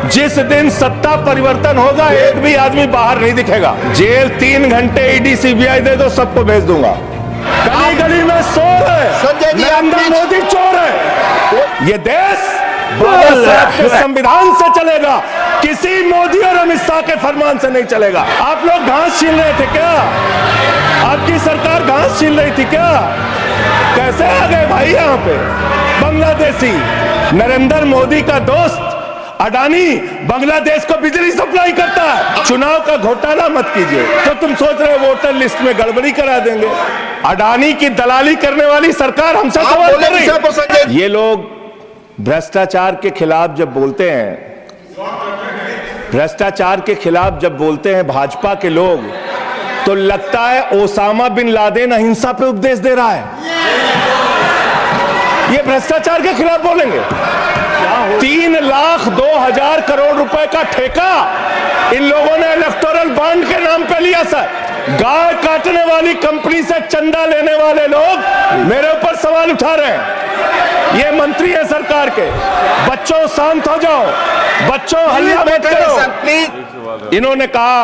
जिस दिन सत्ता परिवर्तन होगा एक भी आदमी बाहर नहीं दिखेगा। जेल 3 घंटे ईडी सीबीआई दे दो, सबको भेज दूंगा। गली गली में शोर है, नरेंद्र मोदी चोर है। ये देश बाबा साहब के संविधान से चलेगा, किसी मोदी और अमित शाह के फरमान से नहीं चलेगा। आप लोग घास छीन रहे थे क्या? आपकी सरकार घास छीन रही थी क्या? कैसे आ गए भाई यहाँ पे? बांग्लादेशी नरेंद्र मोदी का दोस्त अडानी बांग्लादेश को बिजली सप्लाई करता है। चुनाव का घोटाला मत कीजिए। तो तुम सोच रहे हो वोटर लिस्ट में गड़बड़ी करा देंगे? अडानी की दलाली करने वाली सरकार हमसे सवाल कर रही है। ये लोग भ्रष्टाचार के खिलाफ जब बोलते हैं, भ्रष्टाचार के खिलाफ जब बोलते हैं भाजपा के लोग, तो लगता है ओसामा बिन लादेन अहिंसा पे उपदेश दे रहा है। ये भ्रष्टाचार के खिलाफ बोलेंगे? 3,02,000 करोड़ रुपए का ठेका इन लोगों ने इलेक्टोरल बॉन्ड के नाम पे लिया। सर, गाय काटने वाली कंपनी से चंदा लेने वाले लोग मेरे ऊपर सवाल उठा रहे हैं। ये मंत्री है सरकार के। बच्चों शांत हो जाओ, बच्चों हल्ला मत करो। इन्होंने कहा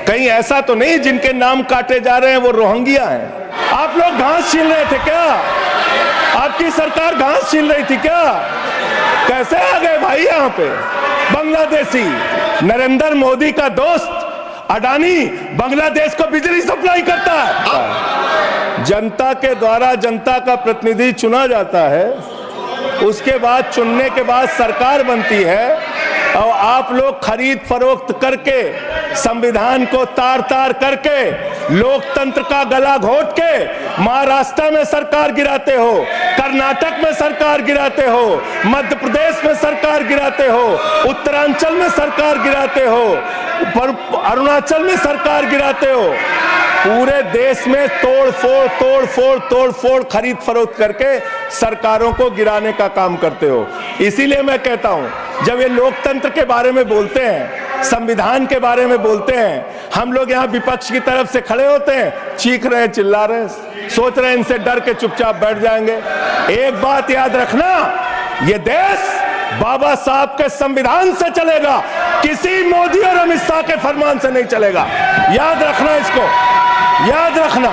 कहीं ऐसा तो नहीं जिनके नाम काटे जा रहे हैं वो रोहिंग्या हैं। आप लोग घास छीन रहे थे क्या? आपकी सरकार घास छीन रही थी क्या? कैसे आ गए भाई यहाँ पे? बांग्लादेशी नरेंद्र मोदी का दोस्त अडानी बांग्लादेश को बिजली सप्लाई करता है। जनता के द्वारा जनता का प्रतिनिधि चुना जाता है, उसके बाद चुनने के बाद सरकार बनती है, और आप लोग खरीद फरोख्त करके संविधान को तार तार करके लोकतंत्र का गला घोट के महाराष्ट्र में सरकार गिराते हो, कर्नाटक में सरकार गिराते हो, मध्य प्रदेश में सरकार गिराते हो, उत्तरांचल में सरकार गिराते हो, अरुणाचल में सरकार गिराते हो। पूरे देश में तोड़ फोड़ खरीद फरोख्त करके सरकारों को गिराने का काम करते हो। इसीलिए मैं कहता हूं, जब ये लोकतंत्र के बारे में बोलते हैं, संविधान के बारे में बोलते हैं, हम लोग यहाँ विपक्ष की तरफ से खड़े होते हैं, चीख रहे हैं, चिल्ला रहे हैं, सोच रहे हैं इनसे डर के चुपचाप बैठ जाएंगे। एक बात याद रखना, ये देश बाबा साहब के संविधान से चलेगा, किसी मोदी और अमित शाह के फरमान से नहीं चलेगा। याद रखना, इसको याद रखना।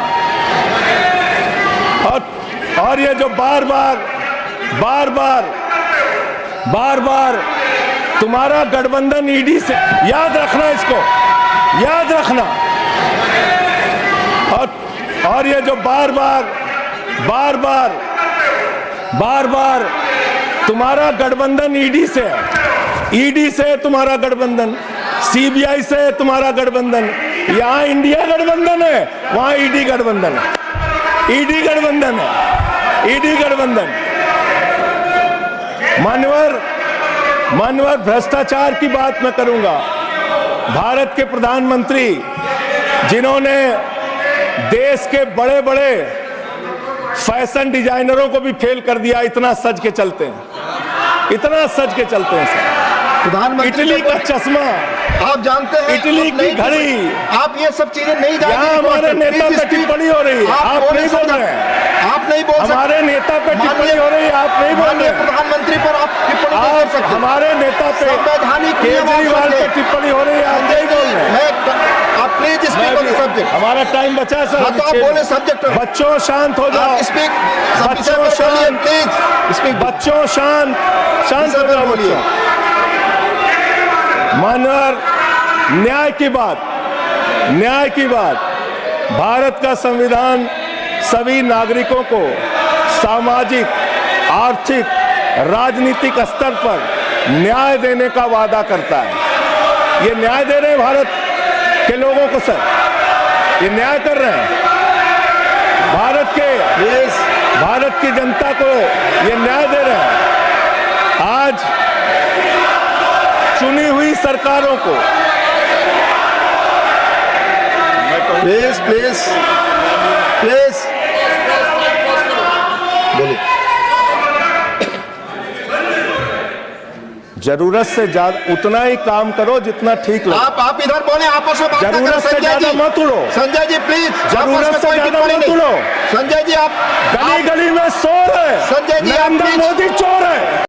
और ये जो बार बार तुम्हारा गठबंधन ईडी से, याद रखना, इसको याद रखना। और ये जो बार बार तुम्हारा गठबंधन ईडी से तुम्हारा गठबंधन, सीबीआई से तुम्हारा गठबंधन, यहां इंडिया गठबंधन है, वहां ईडी गठबंधन है, ईडी गठबंधन है, ईडी गठबंधन। मान्यवर भ्रष्टाचार की बात मैं करूंगा। भारत के प्रधानमंत्री जिन्होंने देश के बड़े बड़े फैशन डिजाइनरों को भी फेल कर दिया, इतना सज के चलते हैं, इतना सज के चलते हैं। प्रधानमंत्री इटली का चश्मा, आप जानते हैं, इटली की घड़ी, आप ये सब चीजें नहीं जानते। यहाँ हमारे नेता पे टिप्पणी हो रही है, आप नहीं बोल रहे हैं, आप नहीं बोल सकते। हमारे नेता पे टिप्पणी हो रही है, आप नहीं बोल रहे। प्रधानमंत्री पर आप टिप्पणी नहीं कर सकते। हमारे नेता पे केजरीवाल पे टिप्पणी हो रही है, आप नहीं बोल रहे। आप प्लीज सब्जेक्ट, हमारा टाइम बचा है सर, तो आप बोले सब्जेक्ट। बच्चों शांत हो जाओ, बच्चों शांत, प्लीज बच्चों शांत हो जाओ, बोलिए। मानवर, न्याय की बात, भारत का संविधान सभी नागरिकों को सामाजिक, आर्थिक, राजनीतिक स्तर पर न्याय देने का वादा करता है। ये न्याय दे रहे हैं भारत के लोगों को सर, ये न्याय कर रहे हैं भारत की जनता को, ये न्याय दे रहे हैं। आज चुनी हुई सरकारों को, प्लीज बोलिए। जरूरत से ज्यादा उतना ही काम करो जितना ठीक लगे। आप इधर बोले, आपस में बात करें। जरूरत से ज्यादा मत उड़ो, संजय जी प्लीज। जरूरत से ज्यादा मत उड़ो। संजय जी, आप गली गली में शोर है, संजय जी, नरेंद्र मोदी चोर है।